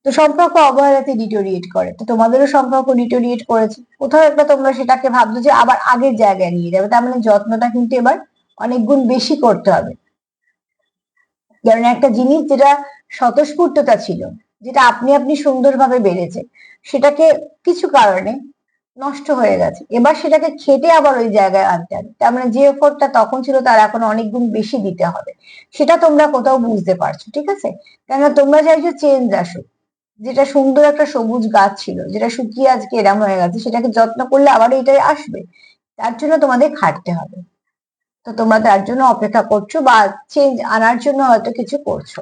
তো সম্পর্ক অবহেলাতে ডিটোরিয়েট করে, তো তোমাদেরও সম্পর্ক ডিটোরিয়েট করেছে, কোথাও একটা তোমরা সেটাকে ভাবছো যে আবার আগের জায়গায় নিয়ে যাবে, তার মানে যত্নটা কিন্তু এবার অনেক গুণ বেশি করতে হবে। কারণ একটা জিনিস যেটা স্বতঃস্ফূর্ততা ছিল, যেটা আপনি আপনি সুন্দরভাবে বেড়েছে, সেটাকে কিছু কারণে নষ্ট হয়ে গেছে, এবার সেটাকে খেটে আবার ওই জায়গায় আনতে হবে, তার মানে যে এফোর্টটা তখন ছিল তার এখন অনেক গুণ বেশি দিতে হবে। সেটা তোমরা কোথাও বুঝতে পারছো, ঠিক আছে? কেননা তোমরা চাইছো চেঞ্জ আসুক, যেটা সুন্দর একটা সবুজ গাছ ছিল, যেটা শুকিয়ে আজকে এরম হয়ে গেছে, সেটাকে যত্ন করলে আবার এটাই আসবে, তার জন্য তোমাদের খাটতে হবে। তো তোমরা তার জন্য অপেক্ষা করছো বা চেঞ্জ আনার জন্য হয়তো কিছু করছো।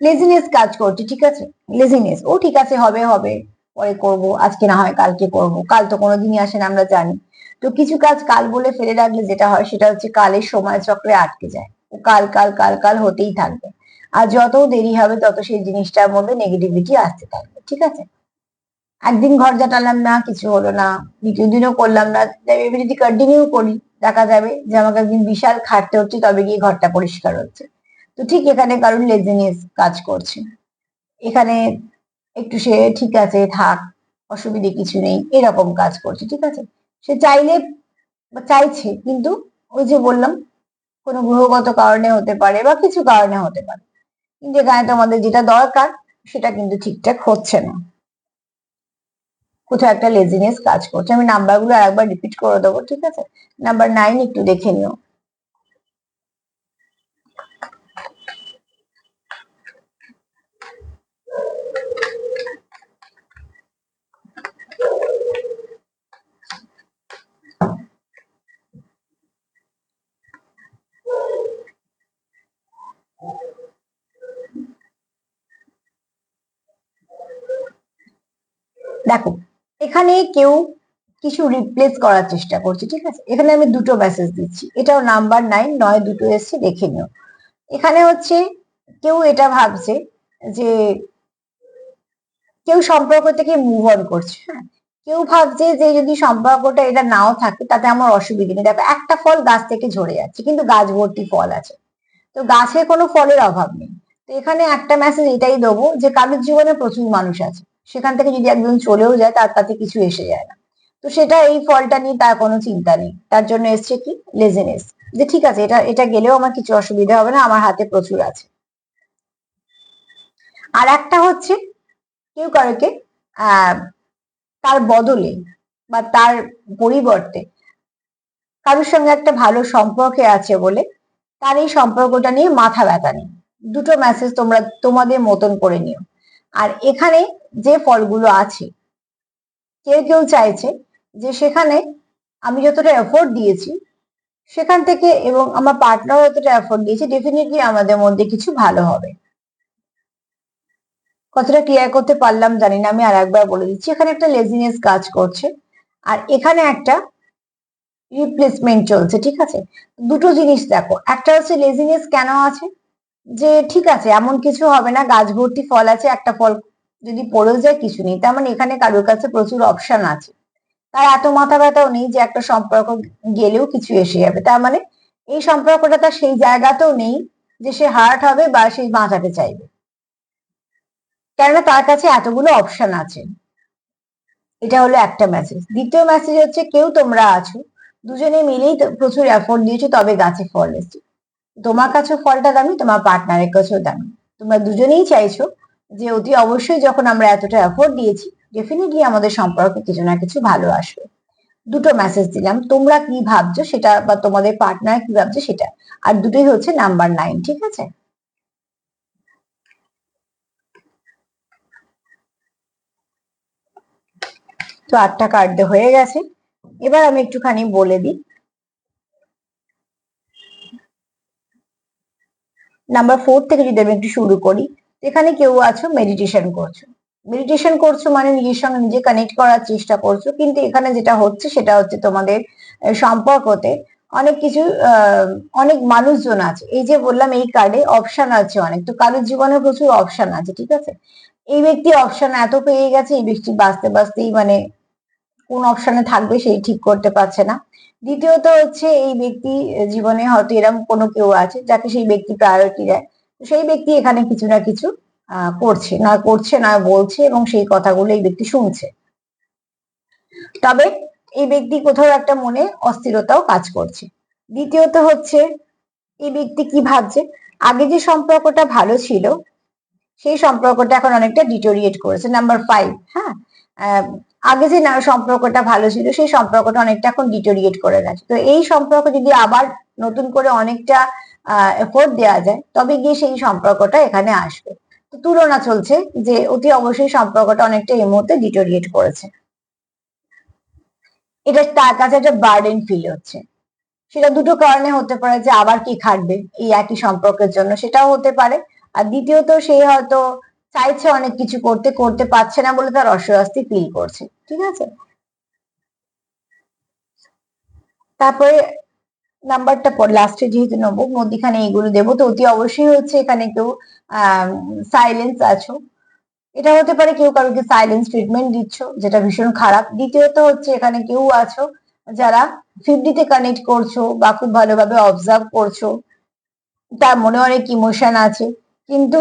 লেজিনেস কাজ করছে, ঠিক আছে, লেজিনেস, ও ঠিক আছে, হবে হবে, পরে করব, আজকে না হয় কালকে করব, কাল তো কোনোদিনই আসে না আমরা জানি। তো কিছু কাজ কাল বলে ফেলে রাখলে যেটা হয় সেটা হচ্ছে কালের সময় চক্রে আটকে যায়, ও কাল কাল কাল কাল হতেই থাকবে। আর যত দেরি হবে তত সেই জিনিসটার মধ্যে নেগেটিভিটি আসতে থাকবে, ঠিক আছে। একদিন ঘর ঝাঁটালাম না, কিছু হলো না, দ্বিতীয় দিনও করলাম না, এবার যদি কন্টিনিউ করি দেখা যাবে যে আমাকে একদিন বিশাল খাটতে হচ্ছে তবে গিয়ে ঘরটা পরিষ্কার হচ্ছে। তো ঠিক এখানে কারণ লেজিনেস কাজ করছে, এখানে একটু সে ঠিক আছে থাক, অসুবিধে কিছু নেই, এরকম কাজ করছে, ঠিক আছে। সে চাইলে বা চাইছে, কিন্তু ওই যে বললাম কোনো গ্রহগত কারণে হতে পারে বা কিছু কারণে হতে পারে, কিন্তু এখানে তোমাদের যেটা দরকার সেটা কিন্তু ঠিকঠাক হচ্ছে না, কোথাও একটা লেজিনেস কাজ করছে। আমি নাম্বারগুলো আরেকবার রিপিট করে দেবো, ঠিক আছে। নাম্বার 9 একটু দেখে নিও। দেখো, এখানে কেউ কিছু রিপ্লেস করার চেষ্টা করছে, ঠিক আছে। এখানে আমি দুটো মেসেজ দিচ্ছি, এটাও নাম্বার 9, 9 দুটো এসছে, দেখে নিও। এখানে হচ্ছে কেউ এটা ভাবছে যে কেউ সম্পর্ক থেকে মুভ অন করছে, হ্যাঁ। কেউ ভাবছে যে যদি সম্পর্কটা এটা নাও থাকে তাতে আমার অসুবিধা নেই। দেখো, একটা ফল গাছ থেকে ঝরে যাচ্ছে কিন্তু গাছ ভর্তি ফল আছে, তো গাছে কোনো ফলের অভাব নেই। তো এখানে একটা মেসেজ এটাই দেবো যে কারোর জীবনে প্রচুর মানুষ আছে, সেখান থেকে যদি একজন চলেও যায় তার তাতে কিছু এসে যায় না। তো সেটা এই ফলটা নিয়ে তার কোনো চিন্তা নেই, তার জন্য এসছে কি লেজিনেস, যে ঠিক আছে এটা এটা গেলেও আমার কিছু অসুবিধা হবে না, আমার হাতে প্রচুর আছে। আর একটা হচ্ছে কেউ কারোকে আহ তার বদলে বা তার পরিবর্তে কারোর সঙ্গে একটা ভালো সম্পর্কে আছে বলে তার এই সম্পর্কটা নিয়ে মাথা ব্যথা নেই। দুটো মেসেজ তোমরা তোমাদের মতন করে নিও। আর এখানে যে ফলগুলো আছে, কেউ কেউ চাইছে যে সেখানে আমি যতটা এফোর্ট দিয়েছি সেখান থেকে, এবং আমার পার্টনার যতটা এফোর্ট দিয়েছে, ডেফিনেটলি আমাদের মধ্যে কিছু ভালো হবে। কতটা ক্লিয়ার করতে পারলাম জানি না, আমি আর একবার বলে দিচ্ছি। এখানে একটা লেজিনেস কাজ করছে আর এখানে একটা রিপ্লেসমেন্ট চলছে, ঠিক আছে। দুটো জিনিস দেখো, একটা হচ্ছে লেজিনেস কেন আছে, যে ঠিক আছে এমন কিছু হবে না, গাছ ভর্তি ফল আছে, একটা ফল যদি পড়েও যায় কিছু নেই, তার মানে এখানে কারোর কাছে প্রচুর অপশন আছে। তার এত মাথা ব্যথাও নেই যে একটা সম্পর্ক গেলেও কিছু এসে যাবে, তার মানে এই সম্পর্কটা তার সেই জায়গাতেও নেই যে সে হার্ট হবে বা সে বাঁচাতে চাইবে, কেননা তার কাছে এতগুলো অপশন আছে। এটা হলো একটা মেসেজ। দ্বিতীয় মেসেজ হচ্ছে কেউ তোমরা আছো দুজনে মিলেই প্রচুর এফোর্ট দিয়েছো তবে গাছে ফল এসেছে, তোমার কাছেও ফলটা দামি, তোমার পার্টনারের কাছেও দামি, তোমরা দুজনেই চাইছো যে অতি অবশ্যই যখন আমরা এতটা এফোর্ট দিয়েছি ডেফিনেটলি আমাদের সম্পর্কে কিছু না কিছু ভালো আসবে। দুটো মেসেজ দিলাম, তোমরা কি ভাবছো সেটা বা তোমাদের পার্টনার কি ভাবছে সেটা। আর দুটোই হচ্ছে নাম্বার 9, ঠিক আছে। তো 8টা কার্ড হয়ে গেছে, এবার আমি একটুখানি বলে দিই। নাম্বার 4 থেকে যদি আমি একটু শুরু করি, এখানে কেউ আছো মেডিটেশন করছো। মেডিটেশন করছো মানে নিজের সঙ্গে নিজে কানেক্ট করার চেষ্টা করছো, কিন্তু এখানে যেটা হচ্ছে সেটা হচ্ছে তোমাদের সম্পর্কতে অনেক কিছু অনেক মানুষজন আছে। এই যে বললাম এই কার্ডে অপশন আছে অনেক, তো কারোর জীবনে প্রচুর অপশন আছে, ঠিক আছে। এই ব্যক্তি অপশন এত পেয়ে গেছে, এই ব্যক্তি বাঁচতে বাঁচতেই মানে কোন অপশনে থাকবে সেই ঠিক করতে পারছে না। দ্বিতীয়ত হচ্ছে এই ব্যক্তি জীবনে হয়তো এরকম কোনো কেউ আছে যাকে সেই ব্যক্তি প্রায়োরিটি দেয়, তো সেই ব্যক্তি এখানে কিছু না কিছু করছে না বলছে, এবং সেই কথাগুলো এই ব্যক্তি শুনছে। তবে এই ব্যক্তি কোথাও একটা মনে অস্থিরতাও কাজ করছে। দ্বিতীয়ত হচ্ছে এই ব্যক্তি কি ভাবছে, আগে যে সম্পর্কটা ভালো ছিল সেই সম্পর্কটা এখন অনেকটা ডিটোরিয়েট করেছে। নাম্বার 5, হ্যাঁ, আগে যে না সম্পর্কটা ভালো ছিল সেই সম্পর্কটা অনেকটা এখন ডিটোরিয়েট করে গেছে। তো এই সম্পর্ক যদি আবার নতুন করে অনেকটা এফোর্ট দেওয়া যায় তবে গিয়ে সেই সম্পর্কটা এখানে আসবে। তো তুলনা চলছে যে অতি অবশ্যই সম্পর্কটা অনেকটা এই মুহূর্তে ডিটোরিয়েট করেছে, এটা তার কাছে একটা বার্ডেন ফিল হচ্ছে। সেটা দুটো কারণে হতে পারে, যে আবার কি খাটবে এই একই সম্পর্কের জন্য, সেটাও হতে পারে। আর দ্বিতীয়ত সে হয়তো চাইছে অনেক কিছু করতে, করতে পারছে না বলে তার অস্বস্তি ফিল করছে। ঠিক আছে, তারপরে নাম্বারটা পর লাস্টে যেহেতু নেবো, মধ্যখানে এইগুলো দেবো, তো অতি অবশ্যই হচ্ছে এখানে কেউ সাইলেন্স আছো। এটা হতে পারে কেউ কারোকে সাইলেন্স ট্রিটমেন্ট দিচ্ছ, যেটা ভীষণ খারাপ। দ্বিতীয়ত হচ্ছে এখানে কেউ আছো যারা 50-তে কানেক্ট করছো বা খুব ভালোভাবে অবজার্ভ করছো, তার মনে অনেক ইমোশন আছে, কিন্তু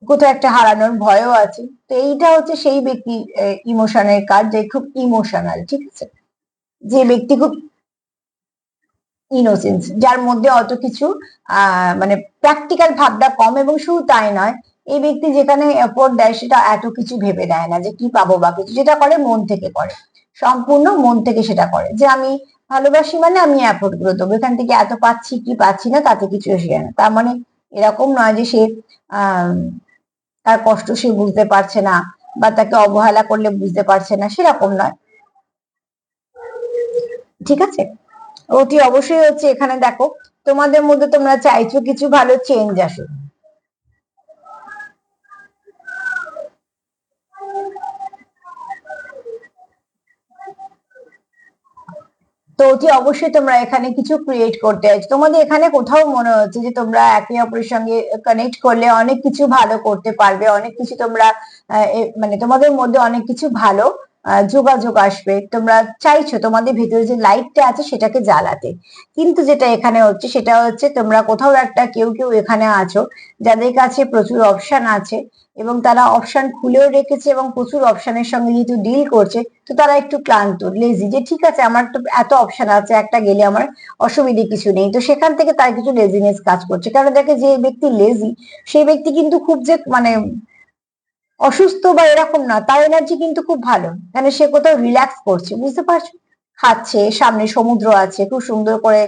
কোথাও একটা হারানোর ভয়ও আছে। তো এইটা হচ্ছে সেই ব্যক্তি ইমোশনের কার্ড, যে খুব ইমোশনাল। ঠিক আছে, যে ব্যক্তি খুব ইনোসেন্স, যার মধ্যে অত কিছু মানে প্র্যাকটিক্যাল ভাবনা কম, এবং শুধু তাই নয়, এই ব্যক্তি যেখানে এফোর্ট দেয় সেটা এত কিছু ভেবে দেয় না যে কি পাবো বা কিছু, যেটা করে মন থেকে করে, সম্পূর্ণ মন থেকে সেটা করে, যে আমি ভালোবাসি মানে আমি এফোর্ট গুলো দেবো, এখান থেকে এত পাচ্ছি কি পাচ্ছি না তাতে কিছু এসে যায় না। তার মানে এরকম নয় যে সে আহ তার কষ্ট সে বুঝতে পারছে না, বা তাকে অবহেলা করলে বুঝতে পারছে না, সেরকম নয়। ঠিক আছে, অতি অবশ্যই হচ্ছে এখানে দেখো তোমাদের মধ্যে তোমরা চাইছো কিছু ভালো চেঞ্জ আসুক। তো অতি অবশ্যই তোমরা এখানে কিছু ক্রিয়েট করতে চাইছো, তোমাদের এখানে কোথাও মনে হচ্ছে যে তোমরা একে অপরের সঙ্গে কানেক্ট করলে অনেক কিছু ভালো করতে পারবে, অনেক কিছু তোমরা মানে তোমাদের মধ্যে অনেক কিছু ভালো যোগাযোগ আসবে। তোমরা চাইছো তোমাদের ভেতরে যে লাইটটা আছে সেটাকে জ্বালাতে, কিন্তু যেটা এখানে হচ্ছে সেটা হচ্ছে তোমরা কোথাও একটা কেউ কেউ এখানে আছো যাদের কাছে প্রচুর অপশন আছে, এবং তারা অপশন খুলেও রেখেছে, এবং প্রচুর অপশনের সঙ্গে যেহেতু ডিল করছে, তো তারা একটু ক্লান্ত, লেজি, যে ঠিক আছে আমার তো এত অপশন আছে, একটা গেলে আমার অসুবিধে কিছু নেই। তো সেখান থেকে তার কিছু লেজিনেস কাজ করছে, কারণ দেখে যে ব্যক্তি লেজি সেই ব্যক্তি কিন্তু খুব যে মানে অসুস্থ বা এরকম না, তার এনার্জি কিন্তু খুব ভালো, মানে সে কোথাও রিল্যাক্স করছে, বুঝতে পারছো, খাচ্ছে, সামনে সমুদ্র আছে, খুব সুন্দর করে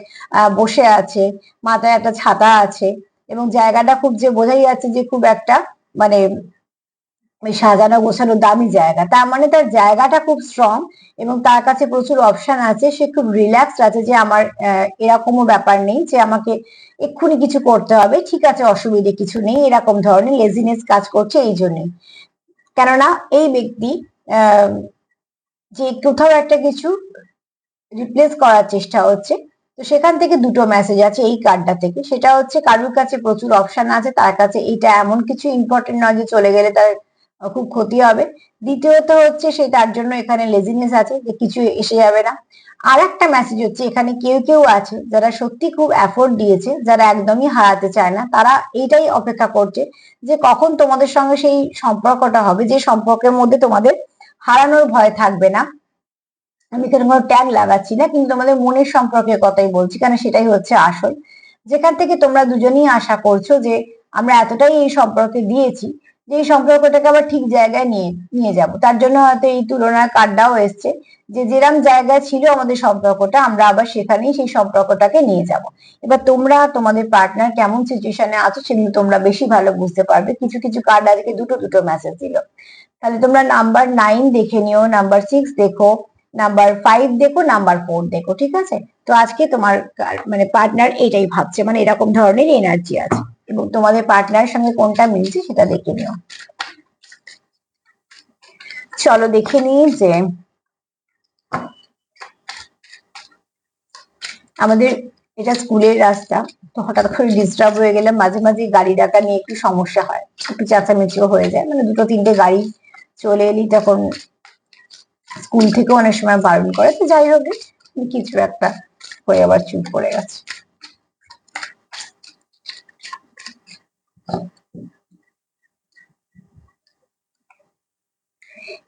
বসে আছে, মাথায় একটা ছাতা আছে, এবং জায়গাটা খুব যে বোঝাই যাচ্ছে যে খুব একটা মানে ওই সাজানো গোছানো দামি জায়গা, তার মানে তার জায়গাটা খুব স্ট্রং, এবং তার কাছে প্রচুর অপশন আছে, সে খুব রিল্যাক্সড আছে, যে আমার এরকমও ব্যাপার নেই যে আমাকে এক্ষুনি কিছু করতে হবে, ঠিক আছে অসুবিধে কিছু নেই, এরকম ধরনের লেজিনেস কাজ করছে এই জন্যই। কেননা এই ব্যক্তি আহ যে কোথাও একটা কিছু রিপ্লেস করার চেষ্টা হচ্ছে, তো সেখান থেকে দুটো মেসেজ আছে এই কার্ডটা থেকে, সেটা হচ্ছে কারুর কাছে প্রচুর অপশন আছে, তার কাছে এইটা এমন কিছু ইম্পর্টেন্ট নয় যে চলে গেলে তার খুব ক্ষতি হবে। দ্বিতীয়ত হচ্ছে সে তার জন্য এখানে লেজিনেস আছে, যে কিছু এসে যাবে না। আর একটা মেসেজ হচ্ছে এখানে কেউ কেউ আছে যারা সত্যি খুব এফোর্ট দিয়েছে, যারা একদমই হারাতে চায় না, তারা এইটাই অপেক্ষা করছে যে কখন তোমাদের সঙ্গে সেই সম্পর্কটা হবে, যে সম্পর্কের মধ্যে তোমাদের হারানোর ভয় থাকবে না। আমি এখানে কোনো ট্যাগ লাগাচ্ছি না, কিন্তু তোমাদের মনের সম্পর্কের কথাই বলছি, কারণ সেটাই হচ্ছে আসল, যেখান থেকে তোমরা দুজনেই আশা করছো যে আমরা এতটাই এই সম্পর্কে দিয়েছি যে এই সম্পর্কটাকে আবার ঠিক জায়গায় নিয়ে নিয়ে যাব। তার জন্য হয়তো এই তুলনার কার্ডটাও এসছে, যে যেরাম জায়গায় ছিল আমাদের সম্পর্কটা, আমরা আবার সেখানেই সেই সম্পর্কটাকে নিয়ে যাব। এবার তোমরা তোমাদের পার্টনার কেমন সিচুয়েশনে আছো সেগুলো তোমরা বেশি ভালো বুঝতে পারবে। কিছু কিছু কার্ড আজকে দুটো দুটো মেসেজ দিল, তাহলে তোমরা নাম্বার 9 দেখে নিও, নাম্বার 6 দেখো, নাম্বার 5 দেখো, নাম্বার 4 দেখো। ঠিক আছে, তো আজকে তোমার মানে পার্টনার এটাই ভাবছে, মানে এরকম ধরনের এনার্জি আছে, এবং তোমাদের পার্টনারের সঙ্গে কোনটা মিলছে সেটা দেখে নিও। চলো দেখে নিই যে আমাদের এটা স্কুলের রাস্তা, তো হঠাৎ করে ডিস্টার্ব হয়ে গেলাম, মাঝে মাঝে গাড়ি ডাকা নিয়ে একটু সমস্যা হয়, একটু চেঁচামেচিও হয়ে যায়, মানে দুটো তিনটে গাড়ি চলে এলি তখন স্কুল থেকে অনেক সময় বারণ করে, তো যাই হোক কিছু একটা হয়ে আবার চুপ করে গেছে।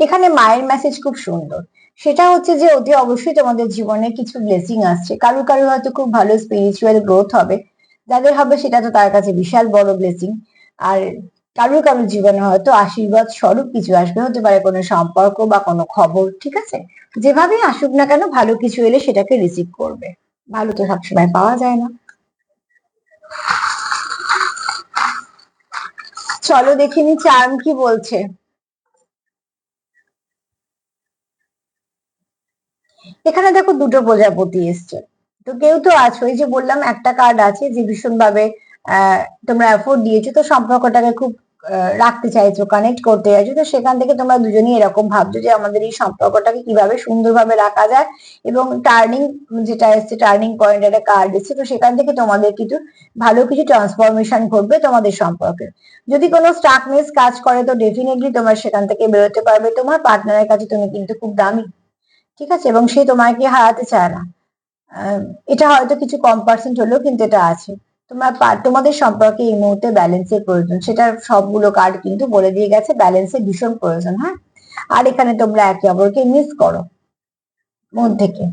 এখানে মায়ের মেসেজ খুব সুন্দর, সেটা হচ্ছে যে অতি অবশ্যই তোমাদের জীবনে কিছু ব্লেসিং আসছে, কারুর কারুর হয়তো খুব ভালো স্পিরিচুয়াল গ্রোথ হবে, যাদের হবে সেটা তো তার কাছে বিশাল বড় ব্লেসিং। আর কারোর কারোর জীবনে হয়তো আশীর্বাদ স্বরূপ কিছু আসবে, হতে পারে কোনো সম্পর্ক বা কোনো খবর, ঠিক আছে? যেভাবেই আসুক না কেন, ভালো কিছু এলে সেটাকে রিসিভ করবে। ভালো তো সবসময় পাওয়া যায় না। চলো দেখিনি চার্ম কি বলছে। এখানে দেখো দুটো প্রজাপতি এসছে, তো কেউ তো আছো, এই যে বললাম একটা কার্ড আছে যে ভীষণ ভাবে আহ তোমরা এফোর্ট দিয়েছো, তো সম্পর্কটাকে খুব রাখতে চাইছো, কানেক্ট করতে চাইছো, তো সেখান থেকে তোমরা দুজনেই এরকম ভাবছো যে আমাদের এই সম্পর্কটাকে কিভাবে সুন্দরভাবে রাখা যায়। এবং টার্নিং যেটা এসছে, টার্নিং পয়েন্ট একটা কার্ড এসছে, তো সেখান থেকে তোমাদের কিছু ভালো কিছু ট্রান্সফরমেশন ঘটবে তোমাদের সম্পর্কে। যদি কোনো স্টাকনেস কাজ করে তো ডেফিনেটলি তোমরা সেখান থেকে বেরোতে পারবে। তোমার পার্টনারের কাছে তুমি কিন্তু খুব দামি, ঠিক আছে, এবং সে তোমাকে হারাতে চায় না। আহ, এটা হয়তো কিছু কম পার্সেন্ট হলেও কিন্তু এটা আছে। তোমাদের সম্পর্কে এই মুহূর্তে ব্যালেন্সের প্রয়োজন, সেটা সবগুলো কার্ড কিন্তু বলে দিয়ে গেছে, ব্যালেন্সের ভীষণ প্রয়োজন, হ্যাঁ। আর এখানে তোমরা একে অপরকে মিস করো মন থেকে।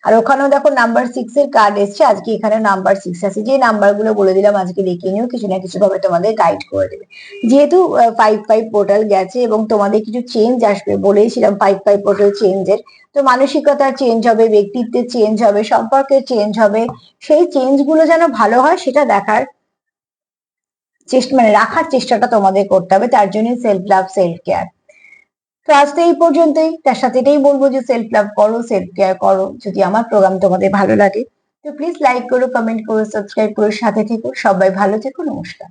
আর ওখানেও দেখো নাম্বার 6 এর কার্ড এসছে, আজকে এখানে নাম্বার 6 আছে, যে নাম্বার গুলো বলে দিলাম আজকে দেখিয়ে নিও, কিছু না কিছু ভাবে তোমাদের গাইড করে দেবে। যেহেতু 5-5 পোর্টাল গেছে এবং তোমাদের কিছু চেঞ্জ আসবে, বলেইছিলাম 5-5 পোর্টাল চেঞ্জের, তো মানসিকতার চেঞ্জ হবে, ব্যক্তিত্বের চেঞ্জ হবে, সম্পর্কের চেঞ্জ হবে, সেই চেঞ্জ গুলো যেন ভালো হয় সেটা দেখার চেষ্টা, মানে রাখার চেষ্টাটা তোমাদের করতে হবে, তার জন্য সেলফ লাভ, সেলফ কেয়ার। তো আজ তো এই পর্যন্তই, তার সাথে এটাই বলবো যে সেলফ লাভ করো, সেলফ কেয়ার করো। যদি আমার প্রোগ্রাম তোমাদের ভালো লাগে তো প্লিজ লাইক করো, কমেন্ট করো, সাবস্ক্রাইব করো, সাথে থেকো। সবাই ভালো থেকো, নমস্কার।